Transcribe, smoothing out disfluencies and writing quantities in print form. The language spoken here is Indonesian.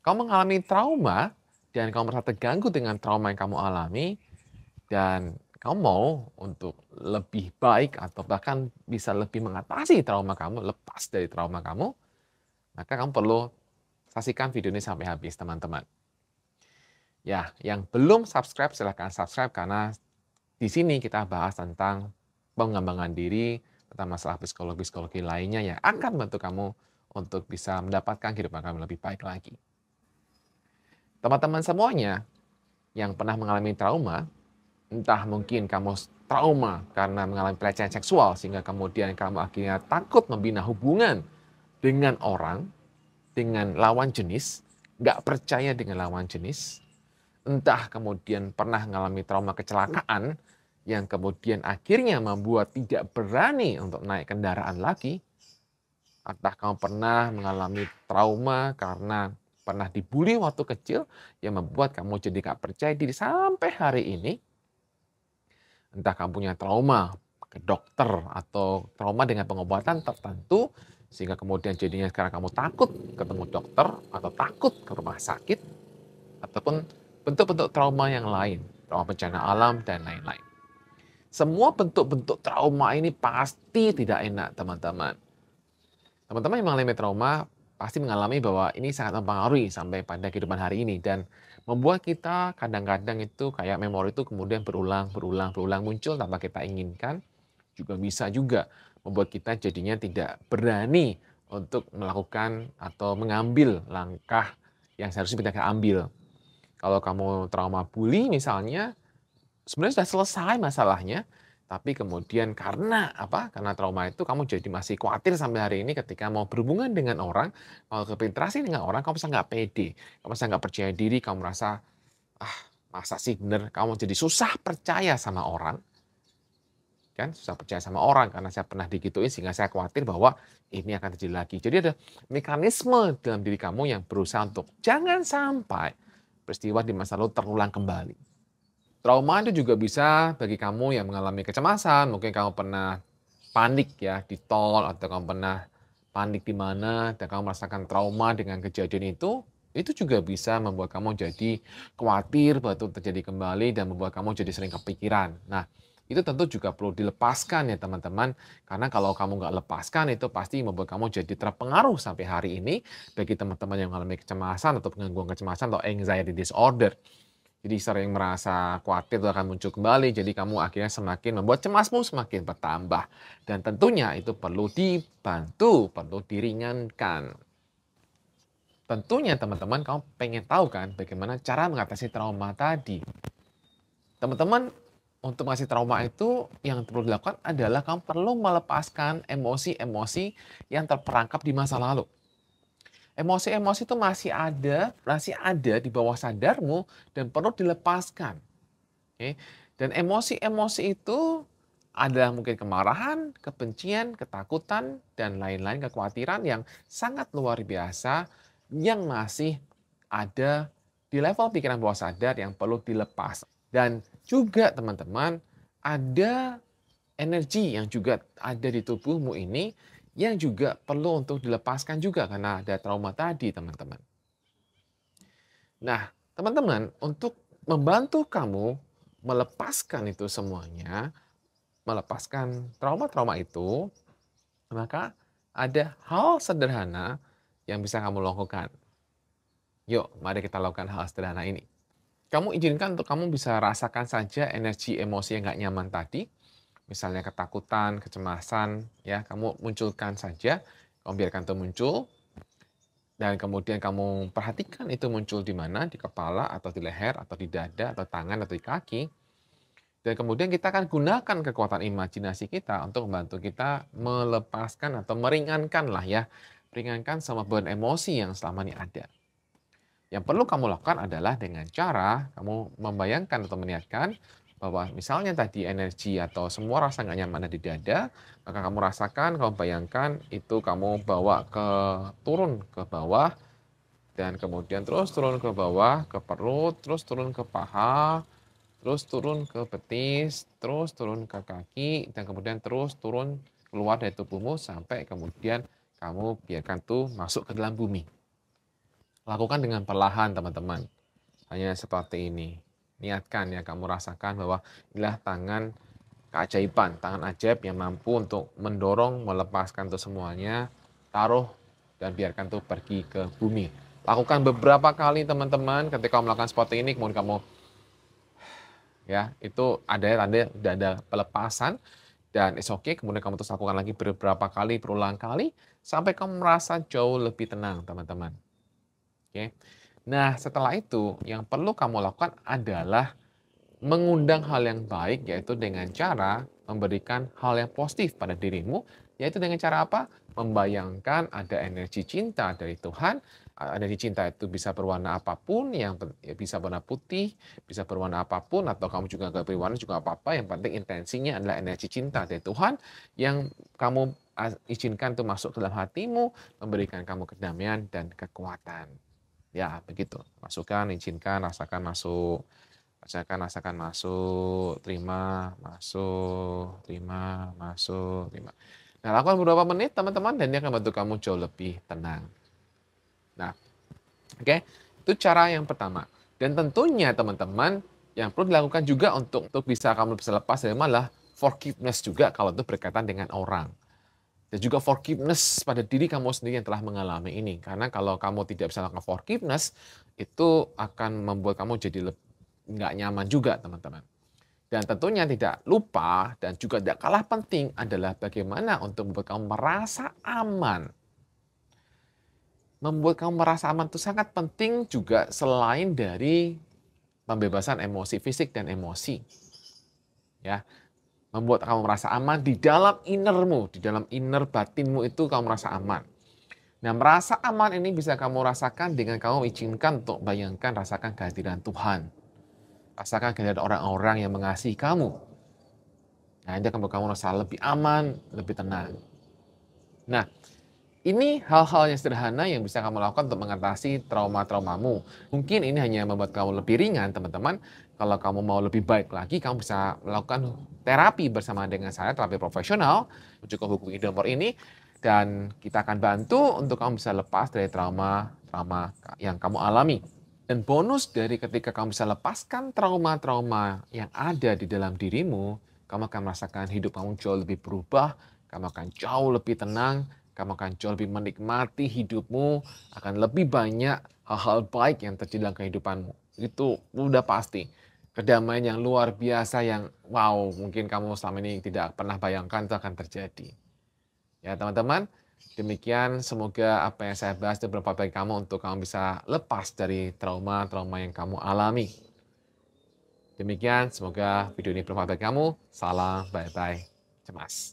kamu mengalami trauma dan kamu merasa terganggu dengan trauma yang kamu alami dan kamu mau untuk lebih baik atau bahkan bisa lebih mengatasi trauma kamu, lepas dari trauma kamu, maka kamu perlu saksikan video ini sampai habis, teman-teman. Ya, yang belum subscribe silahkan subscribe karena di sini kita bahas tentang pengembangan diri, tentang masalah psikologi-psikologi lainnya yang akan membantu kamu untuk bisa mendapatkan kehidupan kamu lebih baik lagi. Teman-teman semuanya yang pernah mengalami trauma, entah mungkin kamu trauma karena mengalami pelecehan seksual sehingga kemudian kamu akhirnya takut membina hubungan dengan orang, dengan lawan jenis, nggak percaya dengan lawan jenis, entah kemudian pernah mengalami trauma kecelakaan yang kemudian akhirnya membuat tidak berani untuk naik kendaraan lagi, entah kamu pernah mengalami trauma karena pernah dibully waktu kecil yang membuat kamu jadi gak percaya diri sampai hari ini, entah kamu punya trauma ke dokter atau trauma dengan pengobatan tertentu, sehingga kemudian jadinya sekarang kamu takut ketemu dokter atau takut ke rumah sakit, ataupun bentuk-bentuk trauma yang lain, trauma bencana alam dan lain-lain. Semua bentuk-bentuk trauma ini pasti tidak enak, teman-teman. Teman-teman yang mengalami trauma pasti mengalami bahwa ini sangat mempengaruhi sampai pada kehidupan hari ini dan membuat kita kadang-kadang itu kayak memori itu kemudian berulang muncul tanpa kita inginkan, juga bisa juga membuat kita jadinya tidak berani untuk melakukan atau mengambil langkah yang seharusnya kita ambil. Kalau kamu trauma bully misalnya, sebenarnya sudah selesai masalahnya, tapi kemudian karena apa, karena trauma itu kamu jadi masih khawatir sampai hari ini ketika mau berhubungan dengan orang, mau berinteraksi dengan orang, kamu merasa nggak pede, kamu merasa nggak percaya diri, kamu merasa, "Ah, masa sih bener?" Kamu jadi susah percaya sama orang, kan, susah percaya sama orang karena saya pernah digituin sehingga saya khawatir bahwa ini akan terjadi lagi. Jadi ada mekanisme dalam diri kamu yang berusaha untuk jangan sampai peristiwa di masa lalu terulang kembali. Trauma itu juga bisa bagi kamu yang mengalami kecemasan, mungkin kamu pernah panik ya di tol atau kamu pernah panik di mana dan kamu merasakan trauma dengan kejadian itu juga bisa membuat kamu jadi khawatir bahwa itu terjadi kembali dan membuat kamu jadi sering kepikiran. Nah, itu tentu juga perlu dilepaskan ya teman-teman, karena kalau kamu nggak lepaskan itu pasti membuat kamu jadi terpengaruh sampai hari ini bagi teman-teman yang mengalami kecemasan atau gangguan kecemasan atau anxiety disorder. Jadi sering merasa khawatir itu akan muncul kembali, jadi kamu akhirnya semakin membuat cemasmu semakin bertambah. Dan tentunya itu perlu dibantu, perlu diringankan. Tentunya teman-teman kamu pengen tahu kan bagaimana cara mengatasi trauma tadi. Teman-teman, untuk mengatasi trauma itu yang perlu dilakukan adalah kamu perlu melepaskan emosi-emosi yang terperangkap di masa lalu. Emosi-emosi itu masih ada di bawah sadarmu dan perlu dilepaskan. Oke, dan emosi-emosi itu ada mungkin kemarahan, kebencian, ketakutan, dan lain-lain, kekhawatiran yang sangat luar biasa yang masih ada di level pikiran bawah sadar yang perlu dilepas. Dan juga teman-teman, ada energi yang juga ada di tubuhmu ini yang juga perlu untuk dilepaskan juga karena ada trauma tadi, teman-teman. Nah, teman-teman, untuk membantu kamu melepaskan itu semuanya, melepaskan trauma-trauma itu, maka ada hal sederhana yang bisa kamu lakukan. Yuk, mari kita lakukan hal sederhana ini. Kamu izinkan untuk kamu bisa rasakan saja energi emosi yang nggak nyaman tadi, misalnya ketakutan, kecemasan, ya, kamu munculkan saja, kamu biarkan itu muncul, dan kemudian kamu perhatikan itu muncul di mana, di kepala, atau di leher, atau di dada, atau tangan, atau di kaki. Dan kemudian kita akan gunakan kekuatan imajinasi kita untuk membantu kita melepaskan atau meringankan lah ya, meringankan semua beban emosi yang selama ini ada. Yang perlu kamu lakukan adalah dengan cara kamu membayangkan atau meniatkan bahwa misalnya tadi energi atau semua rasa nggak nyaman ada di dada, maka kamu rasakan, kamu bayangkan itu kamu bawa turun ke bawah dan kemudian terus turun ke bawah, ke perut, terus turun ke paha, terus turun ke betis, terus turun ke kaki, dan kemudian terus turun keluar dari tubuhmu sampai kemudian kamu biarkan tuh masuk ke dalam bumi. Lakukan dengan perlahan, teman-teman. Hanya seperti ini. Niatkan ya, kamu rasakan bahwa inilah tangan keajaiban, tangan ajaib yang mampu untuk mendorong, melepaskan itu semuanya, taruh, dan biarkan itu pergi ke bumi. Lakukan beberapa kali, teman-teman. Ketika kamu melakukan seperti ini, kemudian kamu ya itu ada tanda udah ada pelepasan dan it's okay. Kemudian kamu terus lakukan lagi beberapa kali, berulang kali sampai kamu merasa jauh lebih tenang, teman-teman. Oke. Nah, setelah itu yang perlu kamu lakukan adalah mengundang hal yang baik, yaitu dengan cara memberikan hal yang positif pada dirimu, yaitu dengan cara apa? Membayangkan ada energi cinta dari Tuhan. Energi cinta itu bisa berwarna apapun, ya bisa warna putih, bisa berwarna apapun, atau kamu juga nggak beri warna juga apa-apa. Yang penting intensinya adalah energi cinta dari Tuhan yang kamu izinkan itu masuk ke dalam hatimu, memberikan kamu kedamaian dan kekuatan. Ya, begitu. Masukkan, izinkan, rasakan masuk. Rasakan masuk, terima, masuk, terima. Nah, lakukan beberapa menit teman-teman dan dia akan bantu kamu jauh lebih tenang. Nah, oke, itu cara yang pertama. Dan tentunya teman-teman yang perlu dilakukan juga untuk bisa kamu bisa lepas dari malah forgiveness juga kalau itu berkaitan dengan orang. Dan juga forgiveness pada diri kamu sendiri yang telah mengalami ini. Karena kalau kamu tidak bisa lakukan forgiveness, itu akan membuat kamu jadi nggak nyaman juga, teman-teman. Dan tentunya tidak lupa dan juga tidak kalah penting adalah bagaimana untuk membuat kamu merasa aman. Membuat kamu merasa aman itu sangat penting juga selain dari pembebasan emosi fisik dan emosi. Ya, membuat kamu merasa aman di dalam innermu, di dalam inner batinmu itu kamu merasa aman. Nah, merasa aman ini bisa kamu rasakan dengan kamu izinkan untuk bayangkan, rasakan kehadiran Tuhan. Rasakan kehadiran orang-orang yang mengasihi kamu. Nah, ini akan membuat kamu merasa lebih aman, lebih tenang. Nah, ini hal-hal yang sederhana yang bisa kamu lakukan untuk mengatasi trauma-traumamu. Mungkin ini hanya membuat kamu lebih ringan, teman-teman. Kalau kamu mau lebih baik lagi, kamu bisa melakukan terapi bersama dengan saya, terapi profesional. Cukup hubungi nomor ini, dan kita akan bantu untuk kamu bisa lepas dari trauma-trauma yang kamu alami. Dan bonus dari ketika kamu bisa lepaskan trauma-trauma yang ada di dalam dirimu, kamu akan merasakan hidup kamu jauh lebih berubah, kamu akan jauh lebih tenang, kamu akan jauh lebih menikmati hidupmu, akan lebih banyak hal-hal baik yang terjadi dalam kehidupanmu. Itu udah pasti. Kedamaian yang luar biasa yang wow, mungkin kamu selama ini tidak pernah bayangkan itu akan terjadi. Ya, teman-teman, demikian semoga apa yang saya bahas itu bermanfaat bagi kamu untuk kamu bisa lepas dari trauma-trauma yang kamu alami. Demikian, semoga video ini bermanfaat bagi kamu. Salam bye-bye cemas.